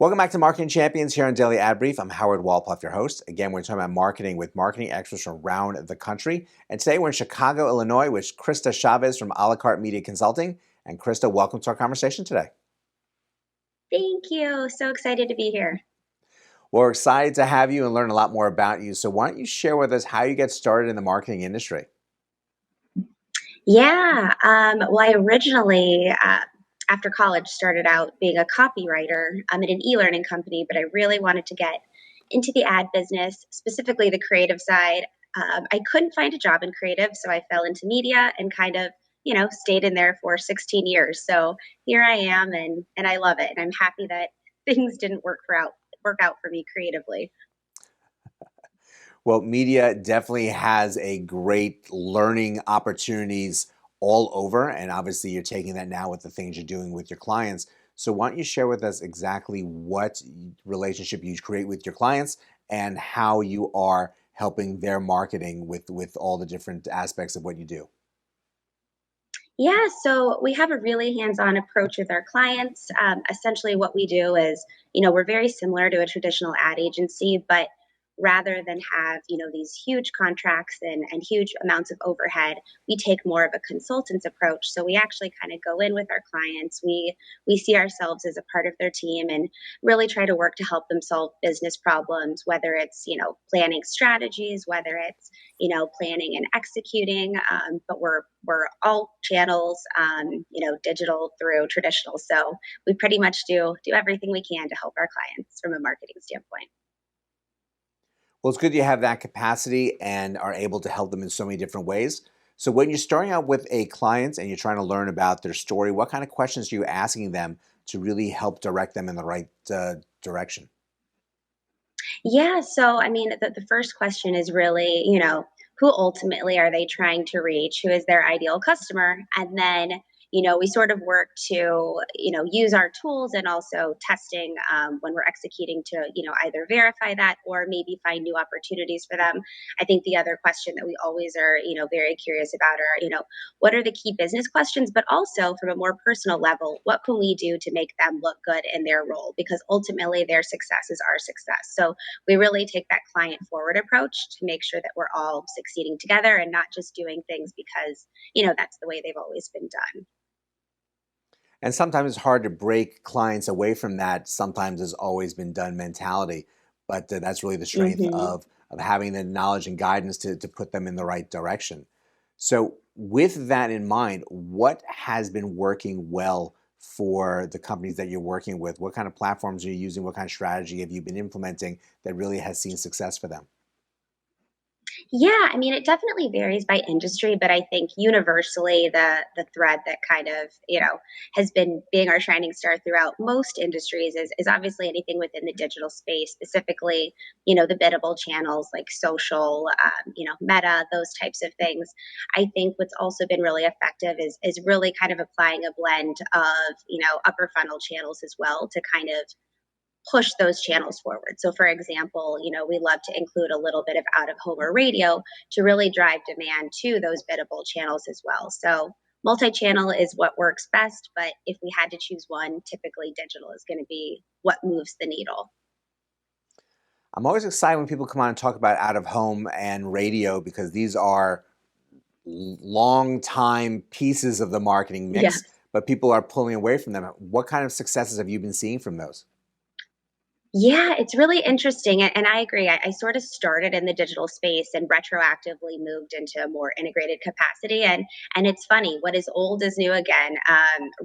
Welcome back to Marketing Champions here on Daily Ad Brief. I'm Howard Walpoff, your host. Again, we're talking about marketing with marketing experts from around the country. And today we're in Chicago, Illinois with Christa Chavez from Carte Media Consulting. And Christa, welcome to our conversation today. Thank you. So excited to be here. Well, we're excited to have you and learn a lot more about you. So why don't you share with us how you get started in the marketing industry? Yeah. Well, I originally, after college, started out being a copywriter at an e-learning company, but I really wanted to get into the ad business, specifically the creative side. I couldn't find a job in creative, so I fell into media and kind of, stayed in there for 16 years. So here I am, and I love it, and I'm happy that things didn't work out for me creatively. Well, media definitely has a great learning opportunities all over, and obviously you're taking that now with the things you're doing with your clients. So why don't you share with us exactly what relationship you create with your clients and how you are helping their marketing with all the different aspects of what you do? Yeah, so we have a really hands-on approach with our clients. Essentially, what we do is, we're very similar to a traditional ad agency, but rather than have, these huge contracts and huge amounts of overhead, we take more of a consultant's approach. So we actually kind of go in with our clients. We see ourselves as a part of their team and really try to work to help them solve business problems, whether it's, planning strategies, whether it's planning and executing. But we're all channels, digital through traditional. So we pretty much do everything we can to help our clients from a marketing standpoint. Well, it's good you have that capacity and are able to help them in so many different ways. So when you're starting out with a client and you're trying to learn about their story, what kind of questions are you asking them to really help direct them in the right direction? Yeah. So, the first question is really, who ultimately are they trying to reach? Who is their ideal customer? And then, we sort of work to, use our tools and also testing when we're executing to, either verify that or maybe find new opportunities for them. I think the other question that we always are, very curious about are, what are the key business questions, but also from a more personal level, what can we do to make them look good in their role? Because ultimately their success is our success. So we really take that client forward approach to make sure that we're all succeeding together and not just doing things because, that's the way they've always been done. And sometimes it's hard to break clients away from that sometimes has always been done mentality. But that's really the strength Hmm. of having the knowledge and guidance to put them in the right direction. So with that in mind, what has been working well for the companies that you're working with? What kind of platforms are you using? What kind of strategy have you been implementing that really has seen success for them? Yeah, it definitely varies by industry, but I think universally the thread that kind of, has been being our shining star throughout most industries is obviously anything within the digital space, specifically, the biddable channels like social, Meta, those types of things. I think what's also been really effective is really kind of applying a blend of, upper funnel channels as well to kind of push those channels forward. So, for example, we love to include a little bit of out of home or radio to really drive demand to those biddable channels as well. So, multi channel is what works best, but if we had to choose one, typically digital is going to be what moves the needle. I'm always excited when people come on and talk about out of home and radio because these are long time pieces of the marketing mix, Yes. but people are pulling away from them. What kind of successes have you been seeing from those? Yeah, it's really interesting. And I agree. I sort of started in the digital space and retroactively moved into a more integrated capacity. And it's funny, what is old is new again.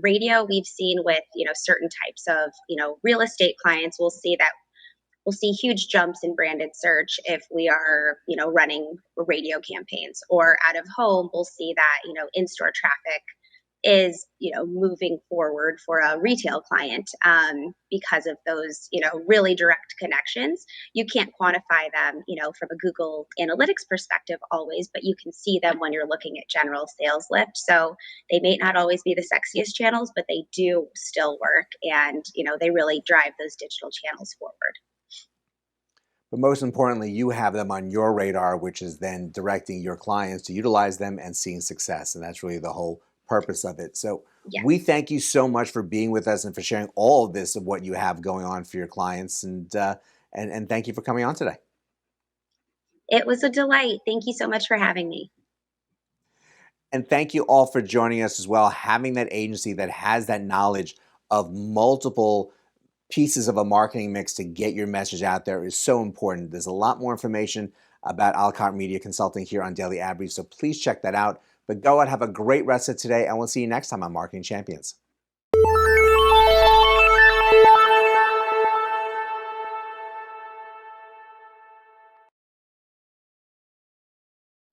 Radio, we've seen with, certain types of, real estate clients, we'll see huge jumps in branded search if we are, running radio campaigns or out of home, we'll see that, in-store traffic is moving forward for a retail client because of those really direct connections. You can't quantify them from a Google Analytics perspective always, but you can see them when you're looking at general sales lift. So they may not always be the sexiest channels, but they do still work, and they really drive those digital channels forward. But most importantly, you have them on your radar, which is then directing your clients to utilize them and seeing success. And that's really the whole purpose of it. So Yes. we thank you so much for being with us and for sharing all of this of what you have going on for your clients. And thank you for coming on today. It was a delight. Thank you so much for having me. And thank you all for joining us as well. Having that agency that has that knowledge of multiple pieces of a marketing mix to get your message out there is so important. There's a lot more information about a la carte media consulting here on Daily Ad Brief, so please check that out. But go out, have a great rest of today, and we'll see you next time on Marketing Champions.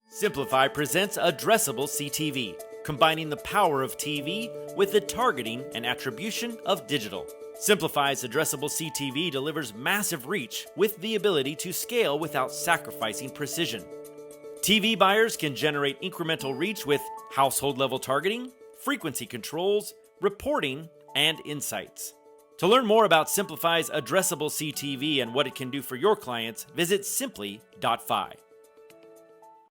Simplify presents Addressable CTV, combining the power of TV with the targeting and attribution of digital. Simplify's Addressable CTV delivers massive reach with the ability to scale without sacrificing precision. TV buyers can generate incremental reach with household-level targeting, frequency controls, reporting, and insights. To learn more about Simplify's Addressable CTV and what it can do for your clients, visit simply.fi.